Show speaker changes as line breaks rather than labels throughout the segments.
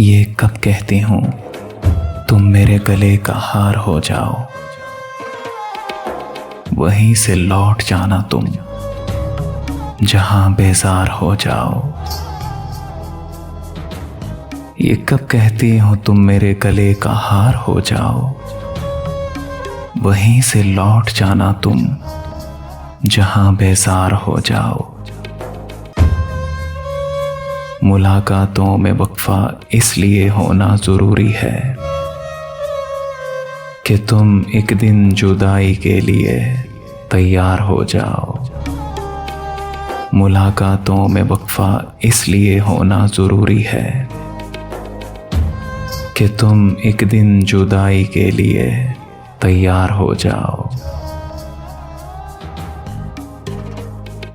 ये कब कहती हूँ तुम मेरे गले का हार हो जाओ, वहीं से लौट जाना तुम जहां बेजार हो जाओ। ये कब कहती हूँ तुम मेरे गले का हार हो जाओ, वहीं से लौट जाना तुम जहां बेजार हो जाओ। मुलाकातों में वक्फा इसलिए होना जरूरी है कि तुम एक दिन जुदाई के लिए तैयार हो जाओ। मुलाकातों में वक्फा इसलिए होना जरूरी है कि तुम एक दिन जुदाई के लिए तैयार हो जाओ।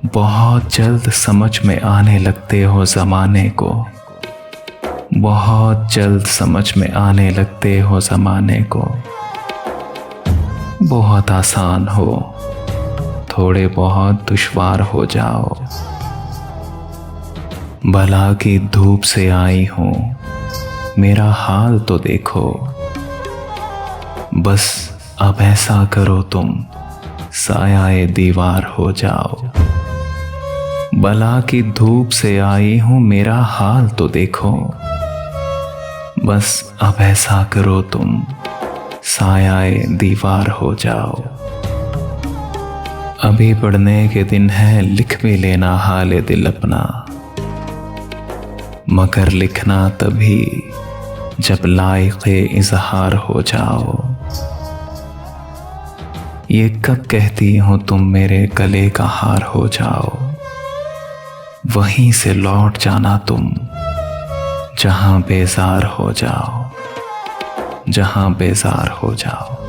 बहुत जल्द समझ में आने लगते हो ज़माने को, बहुत जल्द समझ में आने लगते हो ज़माने को। बहुत आसान हो, थोड़े बहुत दुश्वार हो जाओ। भला की धूप से आई हूँ, मेरा हाल तो देखो। बस अब ऐसा करो तुम साया दीवार हो जाओ। भला की धूप से आई हूँ, मेरा हाल तो देखो। बस अब ऐसा करो तुम साया दीवार हो जाओ। अभी पढ़ने के दिन है, लिख भी लेना हाल दिल अपना, मगर लिखना तभी जब लायक़े इज़हार हो जाओ। ये कब कहती हूँ तुम मेरे गले का हार हो जाओ, वहीं से लौट जाना तुम जहां बेजार हो जाओ, जहां बेजार हो जाओ।